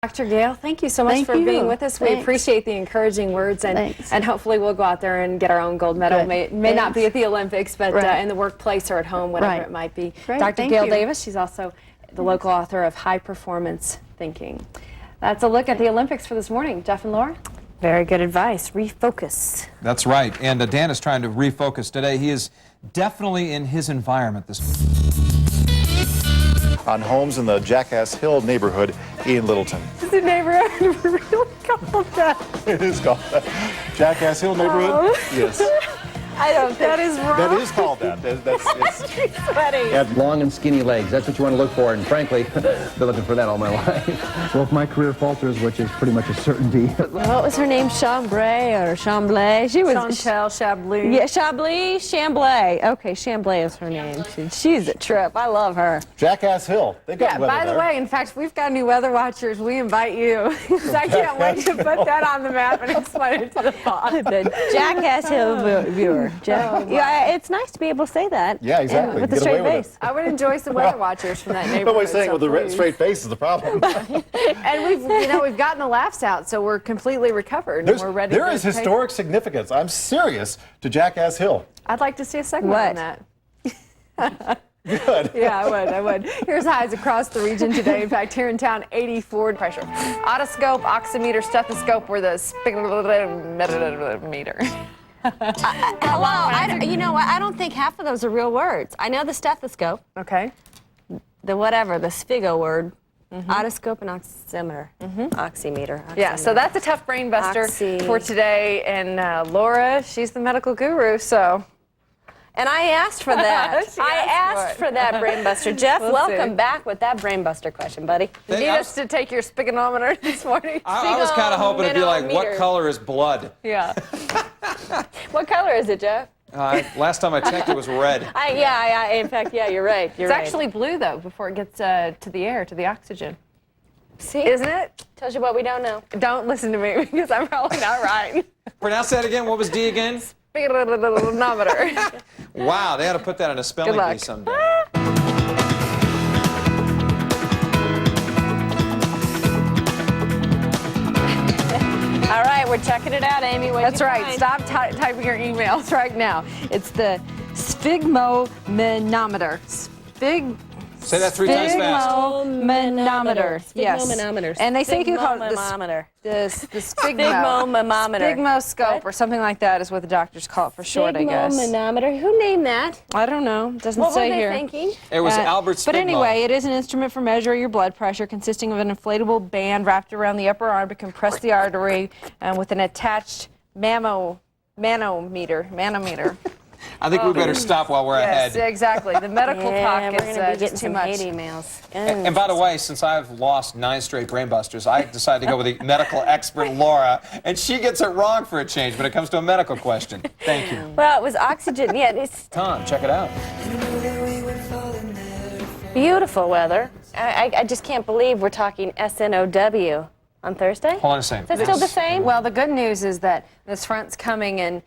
Dr. Gail, thank you so much for being with us. We appreciate the encouraging words, and hopefully we'll go out there and get our own gold medal. May not be at the Olympics, but in the workplace or at home, whatever it might be. Dr. Gail Davis, she's also the local author of High Performance Thinking. That's a look at the Olympics for this morning. Jeff and Laura? Very good advice. Refocus. That's right. And Dan is trying to refocus today. He is definitely in his environment this morning. On homes in the Jackass Hill neighborhood in Littleton. Is the neighborhood really called that? It is called that. Jackass Hill neighborhood? Yes. I don't think that is wrong. That is called that. It's sweaty. Have long and skinny legs. That's what you want to look for, and frankly, been looking for that all my life. Well, if my career falters, which is pretty much a certainty. What was her name? Chambray or Chamblay? She was Chantal Chablis. Yeah, Chablis, Chamblay. Okay, Chamblay is her name. She's a trip. I love her. Jackass Hill. They got weather by the way, in fact, we've got new weather watchers. We invite you. I can't wait to put that on the map and explain it to the pod. The Jackass Hill viewer. Yeah, it's nice to be able to say that. Yeah, exactly. With a straight face. I would enjoy some weather watchers from that neighborhood. Nobody's saying with the straight face is the problem. And we've gotten the laughs out, so we're completely recovered and we're ready. There is historic significance. I'm serious to Jackass Hill. I'd like to see a segment on that. Good. Yeah, I would. Here's highs across the region today. In fact, here in town, 84 pressure. Otoscope, oximeter, stethoscope were the meter. Hello. You know what? I don't think half of those are real words. I know the stethoscope. Okay. The sphygmo word. Otoscope and oximeter. Oximeter. Yeah, so that's a tough brain buster for today. And Laura, she's the medical guru, so. And I asked for that. I asked for that brain buster. Jeff, welcome back with that brain buster question, buddy. You need us to take your spigonometer this morning? I was kind of hoping it'd be like, what color is blood? Yeah. What color is it, Jeff? Last time I checked, it was red. In fact, you're right. It's actually blue, though, before it gets to the air, to the oxygen. See? Isn't it? Tells you what we don't know. Don't listen to me, because I'm probably not right. Pronounce that again. What was D again? Spigonometer. Wow, they ought to put that in a spelling bee someday. All right, we're checking it out, Amy. That's right. Stop typing your emails right now. It's the sphygmomanometer. Say that 3 times fast. Sphygmomanometer. Yes. Sphygmomanometer. And they say you call it the sphygmoscope or something like that is what the doctors call it for short, I guess. Sphygmomanometer. Who named that? I don't know. It doesn't say here. What were they thinking? It was Albert Sphygmo. But anyway, it is an instrument for measuring your blood pressure consisting of an inflatable band wrapped around the upper arm to compress the artery with an attached manometer. I think we better stop while we're ahead. Yes, exactly. The medical talk is just too much. Hate emails. And by the way, since I've lost 9 straight brain busters, I decided to go with the medical expert Laura, and she gets it wrong for a change when it comes to a medical question. Thank you. Well, it was oxygen. Yeah, it's Tom, check it out. beautiful weather. I just can't believe we're talking SNOW on Thursday. Hold on a second. Is that still the same? Well, the good news is that this front's coming and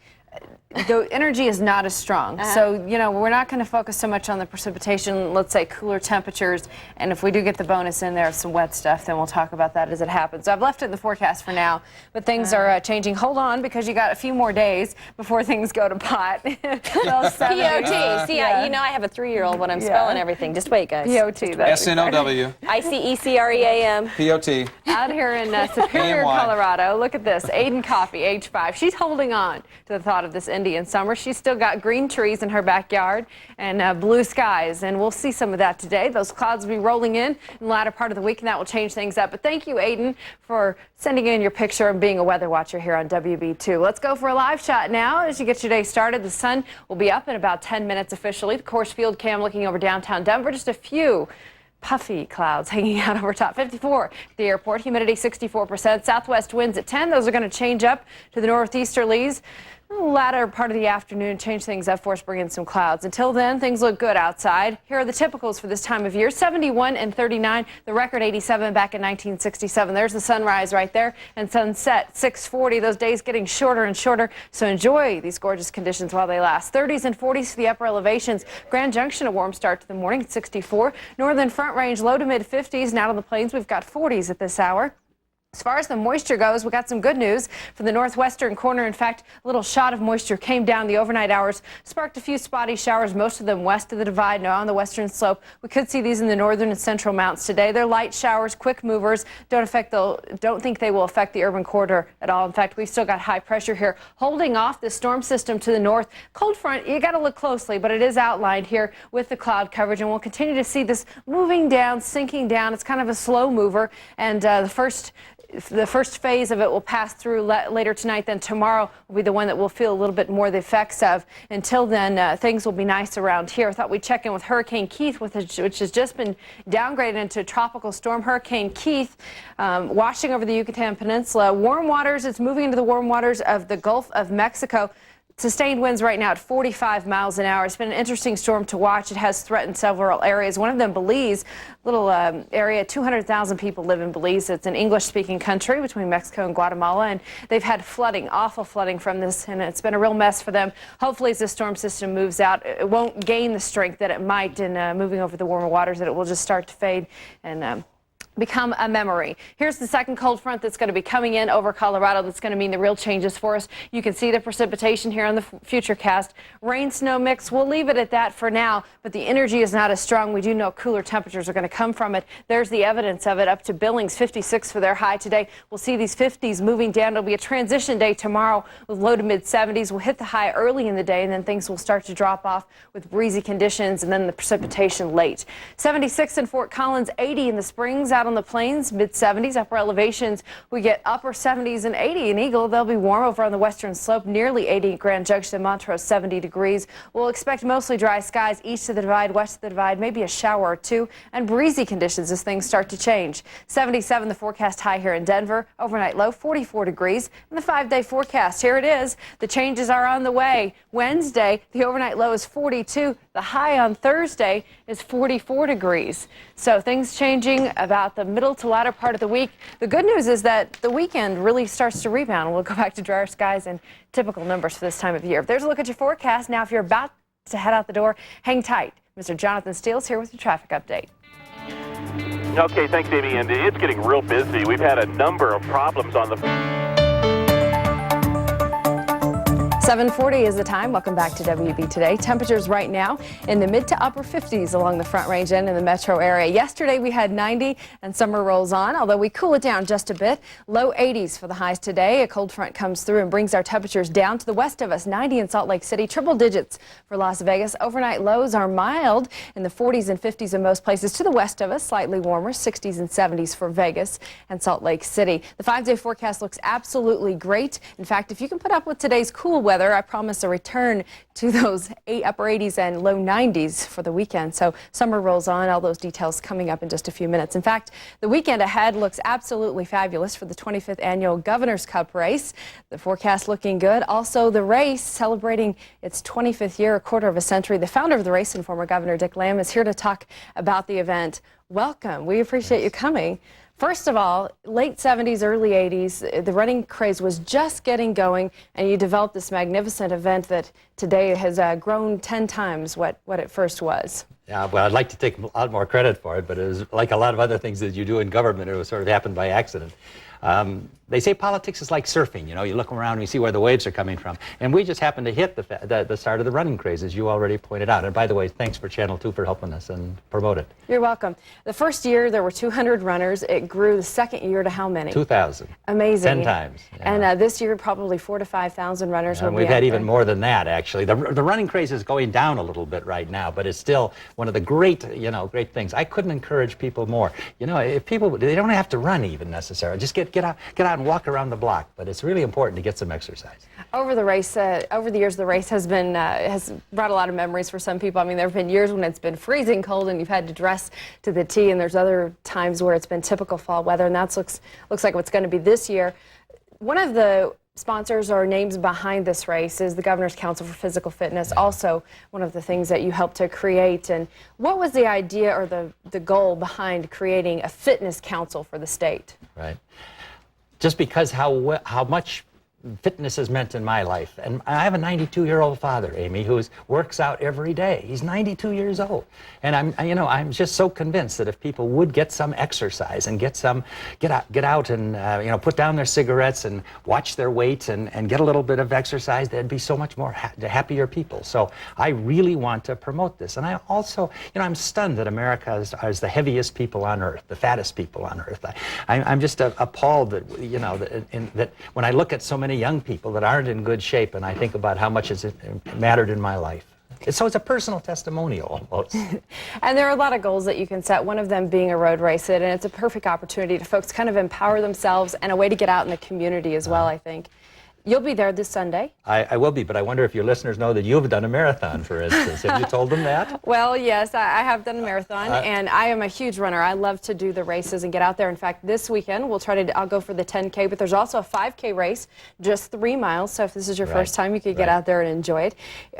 the energy is not as strong. So, we're not going to focus so much on the precipitation, let's say cooler temperatures, and if we do get the bonus in there of some wet stuff, then we'll talk about that as it happens. So I've left it in the forecast for now, but things are changing. Hold on, because you got a few more days before things go to pot. POT. See, I have a 3-year-old when I'm spelling everything. Just wait, guys. POT. SNOW. ICECREAM. POT. Out here in Superior, Colorado, look at this. Aiden Coffey, age 5. She's holding on to the thought of this Indian summer. She's still got green trees in her backyard and blue skies, and we'll see some of that today. Those clouds will be rolling in the latter part of the week, and that will change things up. But thank you, Aiden, for sending in your picture and being a weather watcher here on WB2. Let's go for a live shot now as you get your day started. The sun will be up in about 10 minutes officially. The course field cam looking over downtown Denver. Just a few puffy clouds hanging out over top. 54 at the airport, humidity 64%, southwest winds at 10. Those are going to change up to the northeasterlies. Latter part of the afternoon, change things up for us, bring in some clouds. Until then, things look good outside. Here are the typicals for this time of year: 71 and 39. The record 87 back in 1967. There's the sunrise right there, and sunset 6:40. Those days getting shorter and shorter, so enjoy these gorgeous conditions while they last. 30s and 40s for the upper elevations. Grand Junction, a warm start to the morning at 64. Northern Front Range, low to mid 50s. Now to the plains, we've got 40s at this hour. As far as the moisture goes, we got some good news for the northwestern corner. In fact, a little shot of moisture came down the overnight hours, sparked a few spotty showers, most of them west of the divide. Now on the western slope, we could see these in the northern and central mountains today. They're light showers, quick movers. Don't think they will affect the urban corridor at all. In fact, we've still got high pressure here holding off the storm system to the north. Cold front, you got to look closely, but it is outlined here with the cloud coverage, and we'll continue to see this moving down, sinking down. It's kind of a slow mover, and the first phase of it will pass through later tonight. Then tomorrow will be the one that we'll feel a little bit more the effects of. Until then, things will be nice around here. I thought we'd check in with Hurricane Keith, which has just been downgraded into a tropical storm. Hurricane Keith washing over the Yucatan Peninsula. Warm waters, it's moving into the warm waters of the Gulf of Mexico. Sustained winds right now at 45 miles an hour. It's been an interesting storm to watch. It has threatened several areas. One of them, Belize, little area, 200,000 people live in Belize. It's an English-speaking country between Mexico and Guatemala, and they've had flooding, awful flooding from this, and it's been a real mess for them. Hopefully, as the storm system moves out, it won't gain the strength that it might in moving over the warmer waters, that it will just start to fade and become a memory. Here's the second cold front that's going to be coming in over Colorado. That's going to mean the real changes for us. You can see the precipitation here on the future cast. Rain snow mix, we'll leave it at that for now, but the energy is not as strong. We do know cooler temperatures are going to come from it. There's the evidence of it up to Billings, 56 for their high today. We'll see these 50s moving down. It'll be a transition day tomorrow with low to mid 70s. We'll hit the high early in the day, and then things will start to drop off with breezy conditions and then the precipitation late. 76 in Fort Collins, 80 in the Springs. Out on the plains, mid 70s. Upper elevations, we get upper 70s and 80 in Eagle. They'll be warm over on the western slope, nearly 80 at Grand Junction, Montrose, 70 degrees. We'll expect mostly dry skies east of the divide, west of the divide, maybe a shower or two, and breezy conditions as things start to change. 77 the forecast high here in Denver. Overnight low, 44 degrees. And the 5-day forecast, here it is. The changes are on the way. Wednesday, the overnight low is 42. The high on Thursday is 44 degrees. So things changing about the middle to latter part of the week. The good news is that the weekend really starts to rebound. We'll go back to drier skies and typical numbers for this time of year. There's a look at your forecast. Now, if you're about to head out the door, hang tight. Mr. Jonathan Steele's here with your traffic update. Okay, thanks, Amy. And it's getting real busy. We've had a number of problems on the... 7:40 is the time. Welcome back to WB Today. Temperatures right now in the mid to upper 50s along the Front Range and in the metro area. Yesterday we had 90 and summer rolls on, although we cool it down just a bit. Low 80s for the highs today. A cold front comes through and brings our temperatures down to the west of us. 90 in Salt Lake City, triple digits for Las Vegas. Overnight lows are mild in the 40s and 50s in most places. To the west of us, slightly warmer, 60s and 70s for Vegas and Salt Lake City. The 5-day forecast looks absolutely great. In fact, if you can put up with today's cool weather, I promise a return to those upper 80s and low 90s for the weekend. So summer rolls on. All those details coming up in just a few minutes. In fact, the weekend ahead looks absolutely fabulous for the 25th annual Governor's Cup race. The forecast looking good. Also, the race celebrating its 25th year, a quarter of a century. The founder of the race and former Governor Dick Lamb is here to talk about the event. Welcome. We appreciate you coming. First of all, late 70s, early 80s, the running craze was just getting going, and you developed this magnificent event that today has grown 10 times what it first was. Yeah, well, I'd like to take a lot more credit for it, but it was like a lot of other things that you do in government, it was sort of happened by accident. They say politics is like surfing. You know, you look around and you see where the waves are coming from. And we just happened to hit the start of the running craze, as you already pointed out. And by the way, thanks for Channel 2 for helping us and promote it. You're welcome. The first year, there were 200 runners. It grew the second year to how many? 2,000. Amazing. 10 times. Yeah. And this year, probably 4,000 to 5,000 runners will and be we've had out even there. more than that, actually. The running craze is going down a little bit right now, but it's still one of the great things. I couldn't encourage people more. You know, if people, they don't have to run even necessarily. Just get out and walk around the block. But it's really important to get some exercise. Over the years, the race has been has brought a lot of memories for some people. I mean, there have been years when it's been freezing cold and you've had to dress to the T, and there's other times where it's been typical fall weather, and that looks like what's going to be this year. One of the sponsors or names behind this race is the Governor's Council for Physical Fitness, also one of the things that you helped to create. And what was the idea or the goal behind creating a fitness council for the state? Right. Just because how much fitness has meant in my life. And I have a 92-year-old father, Amy, who works out every day. He's 92 years old. And I'm just so convinced that if people would get some exercise and get out and put down their cigarettes and watch their weight and get a little bit of exercise, they'd be so much more happier people. So I really want to promote this. And I also, I'm stunned that America is the heaviest people on earth, the fattest people on earth. I'm just appalled that, that when I look at so many young people that aren't in good shape, and I think about how much it's mattered in my life. So it's a personal testimonial almost. And there are a lot of goals that you can set, one of them being a road race, and it's a perfect opportunity to folks kind of empower themselves and a way to get out in the community as well, I think. You'll be there this Sunday. I will be, but I wonder if your listeners know that you've done a marathon, for instance. Have you told them that? Well, yes, I have done a marathon, and I am a huge runner. I love to do the races and get out there. In fact, this weekend, I'll go for the 10K, but there's also a 5K race, just 3 miles. So if this is your first time, you could get out there and enjoy it.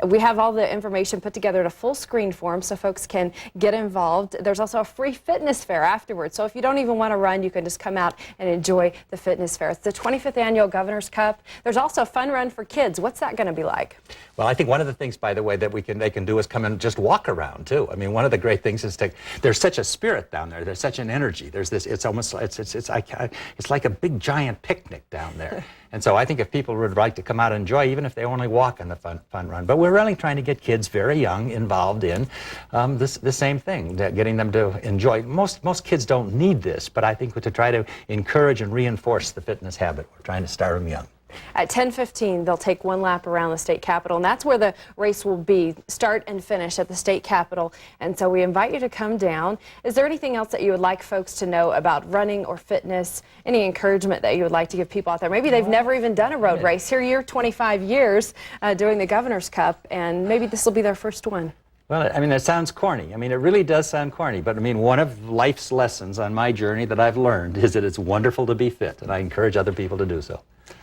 We have all the information put together in a full screen form so folks can get involved. There's also a free fitness fair afterwards. So if you don't even want to run, you can just come out and enjoy the fitness fair. It's the 25th annual Governor's Cup. There's also a fun run for kids. What's that going to be like? Well, I think one of the things, by the way, that they can do is come and just walk around too. I mean, one of the great things is there's such a spirit down there. There's such an energy. There's this. It's almost it's like a big giant picnic down there. And so I think if people would like to come out and enjoy, even if they only walk in the fun run, but we're really trying to get kids very young involved in the same thing, getting them to enjoy. Most kids don't need this, but I think to try to encourage and reinforce the fitness habit, we're trying to start them young. At 10:15, they'll take one lap around the state capitol, and that's where the race will be, start and finish at the state capitol. And so we invite you to come down. Is there anything else that you would like folks to know about running or fitness? Any encouragement that you would like to give people out there? Maybe they've never even done a road race. Here you're 25 years doing the Governor's Cup, and maybe this will be their first one. Well, I mean, that sounds corny. I mean, it really does sound corny. But, I mean, one of life's lessons on my journey that I've learned is that it's wonderful to be fit, and I encourage other people to do so.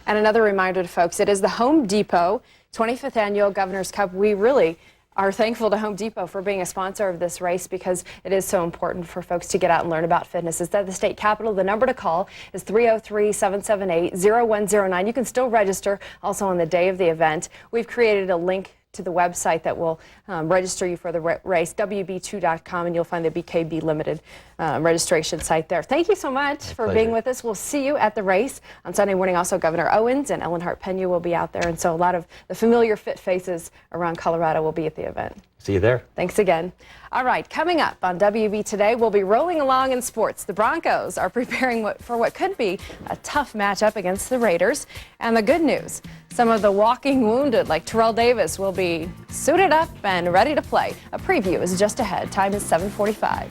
And another reminder to folks, it is the Home Depot 25th Annual Governor's Cup. We really are thankful to Home Depot for being a sponsor of this race because it is so important for folks to get out and learn about fitness. It's at the state capitol. The number to call is 303-778-0109. You can still register also on the day of the event. We've created a link to the website that will register you for the race, WB2.com, and you'll find the BKB Limited registration site there. Thank you so much for being with us. We'll see you at the race on Sunday morning. Also, Governor Owens and Ellen Hart-Pena will be out there, and so a lot of the familiar fit faces around Colorado will be at the event. See you there. Thanks again. All right, coming up on WB Today, we'll be rolling along in sports. The Broncos are preparing for what could be a tough matchup against the Raiders. And the good news, some of the walking wounded, like Terrell Davis, will be suited up and ready to play. A preview is just ahead. Time is 7:45.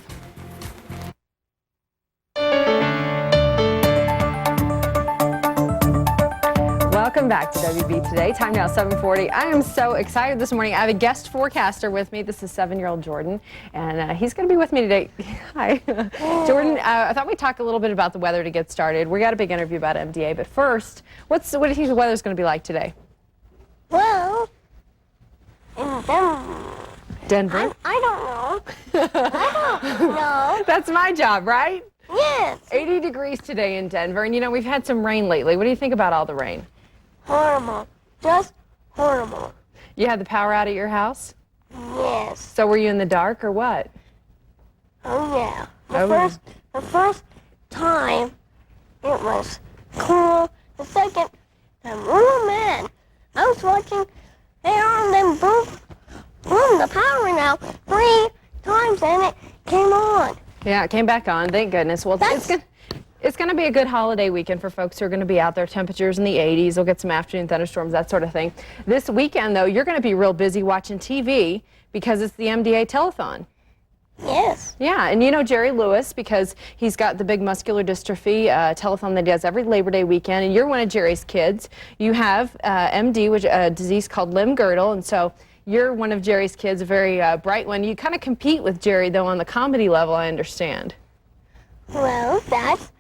Welcome back to WB Today. Time now 7:40. I am so excited this morning. I have a guest forecaster with me. This is 7-year-old Jordan, and he's going to be with me today. Hi. Jordan, I thought we'd talk a little bit about the weather to get started. We got a big interview about MDA, but first, what do you think the weather's going to be like today? Well, in Denver? I don't know. I don't know. That's my job, right? Yes. 80 degrees today in Denver, and we've had some rain lately. What do you think about all the rain? Horrible. Just horrible. You had the power out at your house? Yes. So were you in the dark or what? Oh yeah. The first time it was cool. The second time, oh man, I was watching and then boom, the power went out 3 times and it came on. Yeah, it came back on. Thank goodness. Well, it's going to be a good holiday weekend for folks who are going to be out there. Temperatures in the 80s. We'll get some afternoon thunderstorms, that sort of thing. This weekend, though, you're going to be real busy watching TV because it's the MDA telethon. Yes. Yeah, and you know Jerry Lewis because he's got the big muscular dystrophy telethon that he does every Labor Day weekend, and you're one of Jerry's kids. You have MD, which is a disease called limb-girdle, and so you're one of Jerry's kids, a very bright one. You kind of compete with Jerry, though, on the comedy level, I understand. Well, that's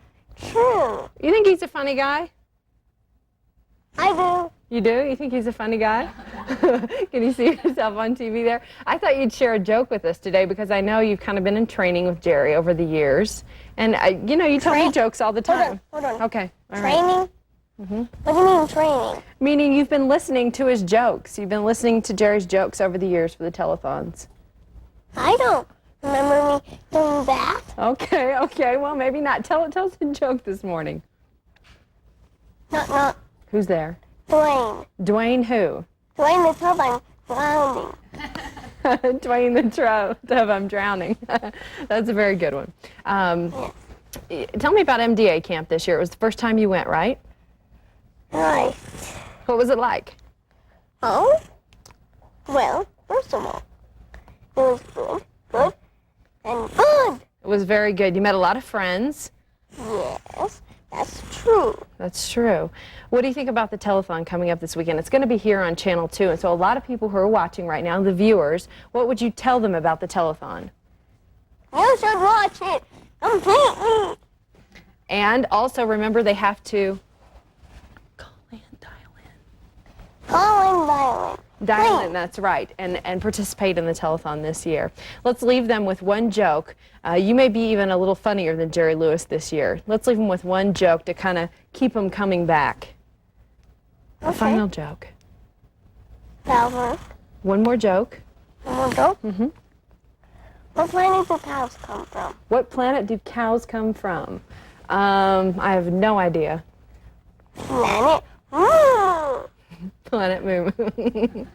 true. You think he's a funny guy? I do. You do? You think he's a funny guy? Can you see yourself on TV there? I thought you'd share a joke with us today because I know you've kind of been in training with Jerry over the years. And, you tell me jokes all the time. Hold on. Okay. All Training? right. What do you mean training? Meaning you've been listening to his jokes. You've been listening to Jerry's jokes over the years for the telethons. I don't remember me doing that. Okay, well, maybe not. Tell us a joke this morning. Not Who's there? Dwayne. Dwayne who? Dwayne the turbine drowning. Dwayne I'm drowning. That's a very good one. Tell me about MDA camp this year. It was the first time you went, right? Right. What was it like? Oh? Well, first of all, it was good, and good. It was very good. You met a lot of friends. Yes, that's true. That's true. What do you think about the telethon coming up this weekend? It's going to be here on Channel 2, and so a lot of people who are watching right now, the viewers, what would you tell them about the telethon? You should watch it completely. And also remember they have to call in, dial in. Call in, dial in. Dial Please. in, that's right, and participate in the telethon this year. Let's leave them with one joke. You may be even a little funnier than Jerry Lewis this year. Let's leave them with one joke to kind of keep them coming back. A final joke. Calvin. One more joke. One more joke? Mm-hmm. What planet do cows come from? What planet do cows come from? I have no idea. Planet Moon. Planet Moon.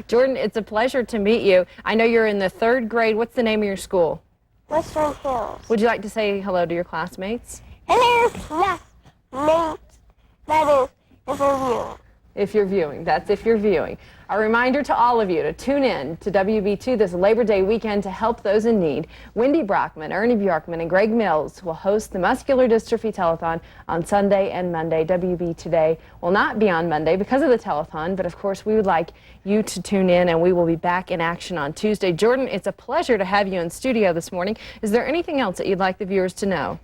Jordan, it's a pleasure to meet you. I know you're in the 3rd grade. What's the name of your school? Western Hills. Would you like to say hello to your classmates? Hello, classmates. That is, if you're viewing. If you're viewing. That's if you're viewing. A reminder to all of you to tune in to WB2 this Labor Day weekend to help those in need. Wendy Brockman, Ernie Bjorkman, and Greg Mills will host the Muscular Dystrophy Telethon on Sunday and Monday. WB2Day will not be on Monday because of the telethon, but of course we would like you to tune in, and we will be back in action on Tuesday. Jordan, it's a pleasure to have you in studio this morning. Is there anything else that you'd like the viewers to know?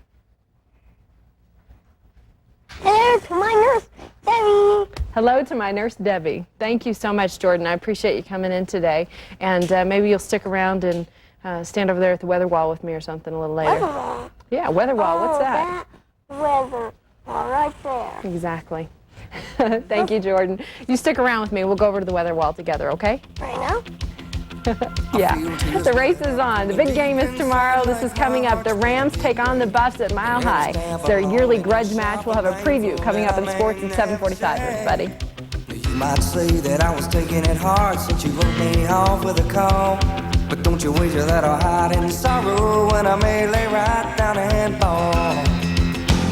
Hello to my nurse, Debbie. Hello to my nurse, Debbie. Thank you so much, Jordan. I appreciate you coming in today. And maybe you'll stick around and stand over there at the weather wall with me or something a little later. Weather wall. Yeah, weather wall. What's Oh, that? weather wall right there. Exactly. Thank you, Jordan. You stick around with me. We'll go over to the weather wall together, okay? Right now? Yeah. The race is on. The big game is tomorrow. This is coming up. The Rams take on the Buffs at Mile High. It's their yearly grudge match. We'll have a preview coming up in sports at 7:45, everybody. You might say that I was taking it hard since you wrote me off with a call. But don't you wager that I'll hide in sorrow when I may lay right down and fall.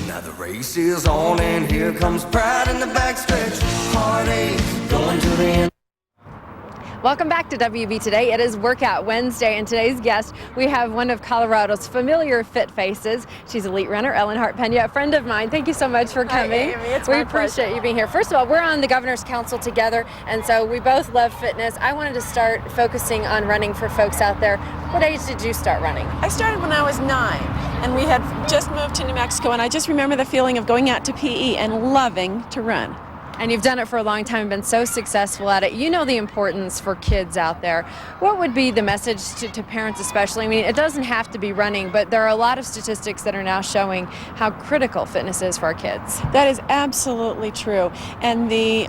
Now the race is on and here comes pride in the backstretch. Heartache going to the end. Welcome back to WB Today. It is Workout Wednesday, and today's guest, we have one of Colorado's familiar fit faces. She's elite runner, Ellen Hart-Pena, a friend of mine. Thank you so much for coming. Hi, Amy. It's we my appreciate pleasure. you being here. First of all, we're on the Governor's Council together, and so we both love fitness. I wanted to start focusing on running for folks out there. What age did you start running? I started when I was 9, and we had just moved to New Mexico, and I just remember the feeling of going out to PE and loving to run. And you've done it for a long time and been so successful at it. You know the importance for kids out there. What would be the message to parents especially? I mean, it doesn't have to be running, but there are a lot of statistics that are now showing how critical fitness is for our kids. That is absolutely true. And the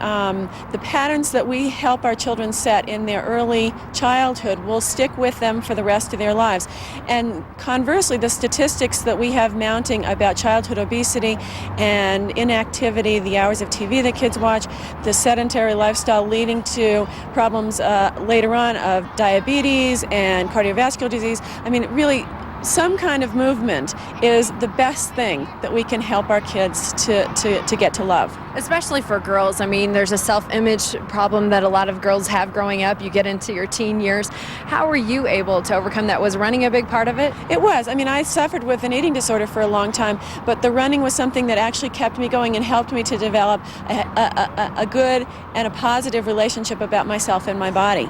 patterns that we help our children set in their early childhood will stick with them for the rest of their lives. And conversely, the statistics that we have mounting about childhood obesity and inactivity, the hours of TV that kids watch, the sedentary lifestyle leading to problems later on of diabetes and cardiovascular disease. I mean, really, some kind of movement is the best thing that we can help our kids to get to love. Especially for girls. I mean, there's a self-image problem that a lot of girls have growing up. You get into your teen years. How were you able to overcome that? Was running a big part of it? It was. I mean, I suffered with an eating disorder for a long time, but the running was something that actually kept me going and helped me to develop a good and a positive relationship about myself and my body.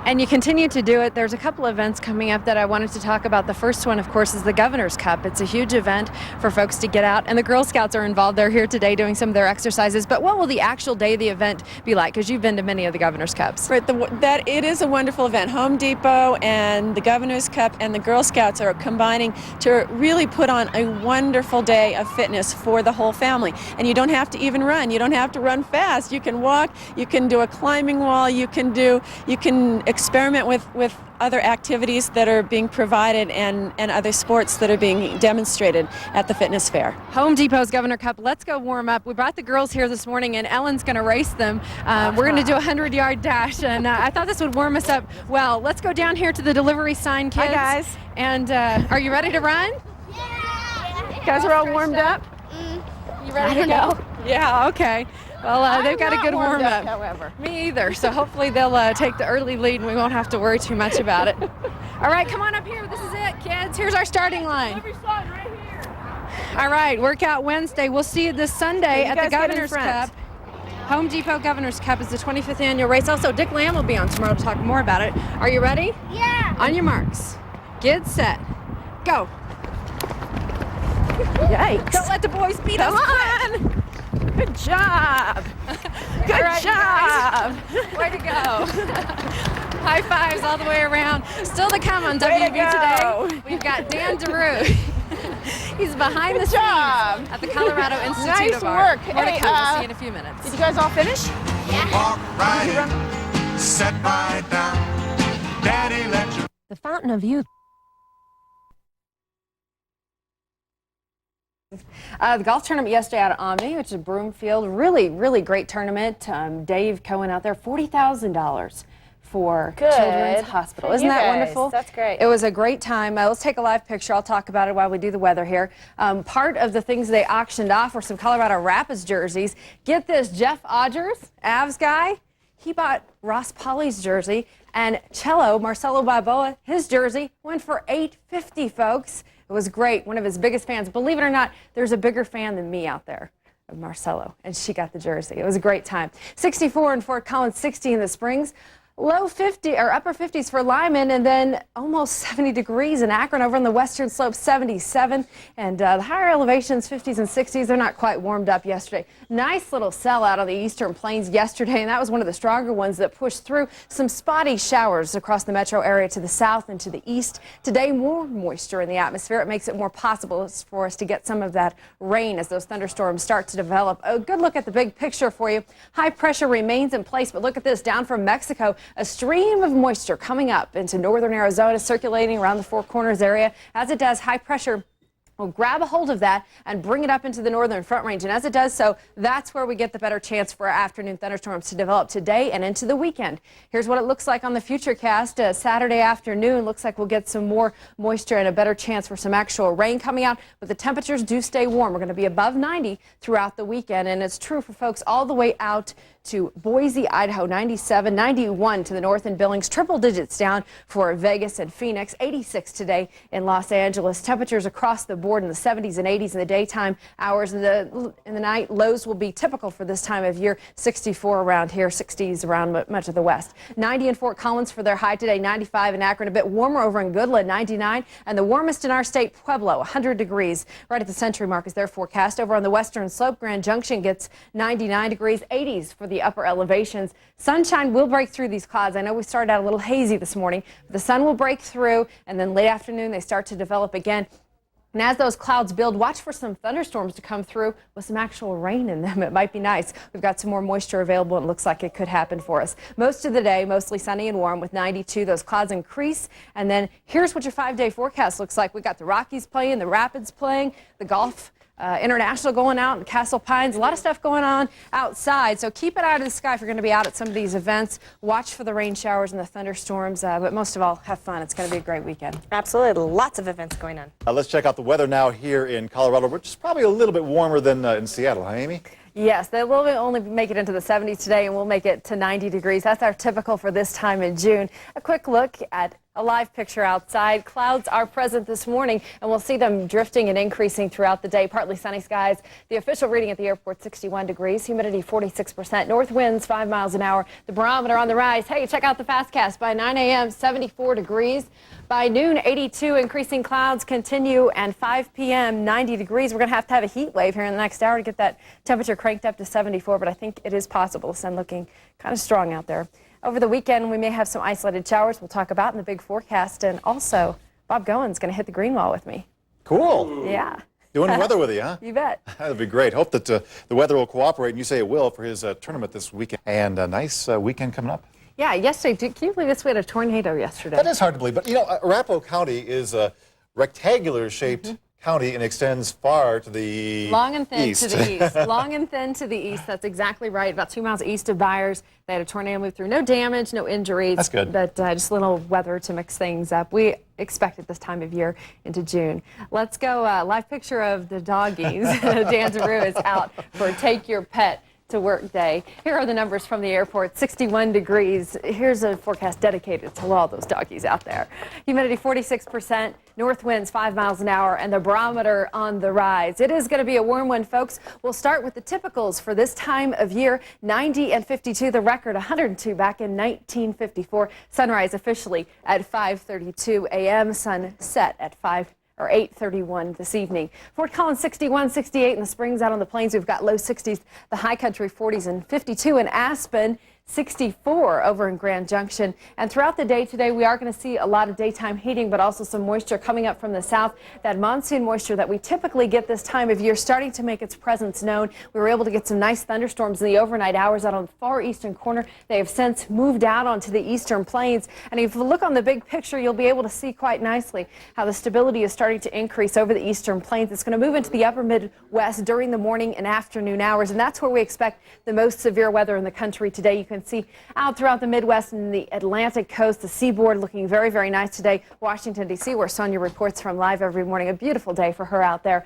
And you continue to do it. There's a couple events coming up that I wanted to talk about. The first one, of course, is the Governor's Cup. It's a huge event for folks to get out, and the Girl Scouts are involved. They're here today doing some of their exercises. But what will the actual day of the event be like? Because you've been to many of the Governor's Cups. Right, that it is a wonderful event. Home Depot and the Governor's Cup and the Girl Scouts are combining to really put on a wonderful day of fitness for the whole family. And you don't have to even run. You don't have to run fast. You can walk. You can do a climbing wall. You can experiment with other activities that are being provided and other sports that are being demonstrated at the fitness fair. Home Depot's Governor Cup. Let's go warm up. We brought the girls here this morning, and Ellen's going to race them. We're going to do a 100-yard dash, and I thought this would warm us up well. Let's go down here to the delivery sign, kids. Hi, guys. And are you ready to run? Yeah. You guys are all warmed up? You ready to go? Yeah, okay. Well, they've got a good warm up. However. Me either. So hopefully they'll take the early lead and we won't have to worry too much about it. All right, come on up here. This is it, kids. Here's our starting line. All right, Workout Wednesday. We'll see you this Sunday at the Governor's Cup. Home Depot Governor's Cup is the 25th annual race. Also, Dick Lamb will be on tomorrow to talk more about it. Are you ready? Yeah. On your marks. Get set. Go. Yikes. Don't let the boys beat us. Come on. Good job. Good job. Way to go. High fives all the way around. Still to come on Way to WB go. today. We've got Dan DeRue. He's behind the scenes job. at the Colorado Institute Nice of Art. work. More to Hey, come. We'll see you in a few minutes. Did you guys all finish? Walk right in, set right down. Daddy let you. The Fountain of Youth. The golf tournament yesterday out at Omni, which is Broomfield, really great tournament. Dave Cohen out there, $40,000 for Children's Hospital. Isn't that wonderful? That's great. It was a great time. Let's take a live picture. I'll talk about it while we do the weather here. Part of the things they auctioned off were some Colorado Rapids jerseys. Get this, Jeff Odgers, Avs guy, he bought Ross Polly's jersey, and Cello, Marcelo Balboa, his jersey went for $850, folks. It was great. One of his biggest fans. Believe it or not, there's a bigger fan than me out there of Marcelo, and she got the jersey. It was a great time. 64 in Fort Collins, 60 in the Springs. Low 50 or upper 50s for Lyman, and then almost 70 degrees in Akron. Over on the western slope, 77, and the higher elevations, 50s and 60s. They're not quite warmed up yesterday. Nice little sellout on the eastern plains yesterday, and that was one of the stronger ones that pushed through. Some spotty showers across the metro area to the south and to the east. Today, more moisture in the atmosphere. It makes it more possible for us to get some of that rain as those thunderstorms start to develop. A good look at the big picture for you. High pressure remains in place, but look at this, down from Mexico. A stream of moisture coming up into northern Arizona, circulating around the Four Corners area. As it does, high pressure will grab a hold of that and bring it up into the northern front range. And as it does so, that's where we get the better chance for our afternoon thunderstorms to develop today and into the weekend. Here's what it looks like on the Futurecast. Saturday afternoon, looks like we'll get some more moisture and a better chance for some actual rain coming out. But the temperatures do stay warm. We're going to be above 90 throughout the weekend. And it's true for folks all the way out to Boise, Idaho, 97, 91 to the north in Billings, triple digits down for Vegas and Phoenix, 86 today in Los Angeles. Temperatures across the board in the 70s and 80s in the daytime hours. In the night, lows will be typical for this time of year, 64 around here, 60s around much of the west. 90 in Fort Collins for their high today, 95 in Akron, a bit warmer over in Goodland, 99, and the warmest in our state, Pueblo, 100 degrees. Right at the century mark is their forecast. Over on the western slope, Grand Junction gets 99 degrees, 80s for the upper elevations. Sunshine will break through these clouds. I know we started out a little hazy this morning, but the sun will break through, and then late afternoon they start to develop again. And as those clouds build, watch for some thunderstorms to come through with some actual rain in them. It might be nice. We've got some more moisture available, and it looks like it could happen for us. Most of the day, mostly sunny and warm with 92. Those clouds increase. And then here's what your 5-day forecast looks like. We got the Rockies playing, the Rapids playing, the Golf International going out in Castle Pines. A lot of stuff going on outside. So keep it out of the sky if you're going to be out at some of these events. Watch for the rain showers and the thunderstorms. But most of all, have fun. It's going to be a great weekend. Absolutely. Lots of events going on. Let's check out the weather now here in Colorado, which is probably a little bit warmer than in Seattle, huh, Amy? Yes, they will only make it into the 70s today, and we'll make it to 90 degrees. That's our typical for this time in June. A quick look at A live picture outside. Clouds are present this morning, and we'll see them drifting and increasing throughout the day. Partly sunny skies. The official reading at the airport, 61 degrees. Humidity, 46%. North winds, 5 miles an hour. The barometer on the rise. Hey, check out the Fastcast. By 9 a.m., 74 degrees. By noon, 82. Increasing clouds continue, and 5 p.m., 90 degrees. We're going to have a heat wave here in the next hour to get that temperature cranked up to 74, but I think it is possible. The sun looking kind of strong out there. Over the weekend, we may have some isolated showers we'll talk about in the big forecast. And also, Bob Gowen's going to hit the green wall with me. Cool. Yeah. Doing weather with you, huh? You bet. That'd be great. Hope that the weather will cooperate, and you say it will, for his tournament this weekend. And a nice weekend coming up. Yeah, yesterday. Can you believe this? We had a tornado yesterday. That is hard to believe. But, you know, Arapahoe County is a rectangular-shaped county and extends far to the long and thin east. to the east. Long and thin to the east. That's exactly right. About 2 miles east of Byers, they had a tornado move through. No damage, no injuries. That's good. But just a little weather to mix things up. We expect it this time of year into June. Let's go. Live picture of the doggies. Dan Giroux is out for Take Your Pet to Work Day. Here are the numbers from the airport. 61 degrees. Here's a forecast dedicated to all those doggies out there. Humidity 46%, north winds 5 miles an hour, and the barometer on the rise. It is going to be a warm one, folks. We'll start with the typicals for this time of year. 90 and 52, the record 102 back in 1954. Sunrise officially at 5:32 a.m. Sunset at 8:31 this evening. Fort Collins 61, 68 in the Springs. Out on the plains, we've got low 60s, the high country 40s, and 52 in Aspen. 64 over in Grand Junction. And throughout the day today, we are going to see a lot of daytime heating, but also some moisture coming up from the south. That monsoon moisture that we typically get this time of year starting to make its presence known. We were able to get some nice thunderstorms in the overnight hours out on the far eastern corner. They have since moved out onto the eastern plains. And if you look on the big picture, you'll be able to see quite nicely how the stability is starting to increase over the eastern plains. It's going to move into the upper Midwest during the morning and afternoon hours, and that's where we expect the most severe weather in the country today. You can see out throughout the Midwest and the Atlantic coast, the seaboard looking very, very nice today. Washington, D.C., where Sonia reports from live every morning. A beautiful day for her out there.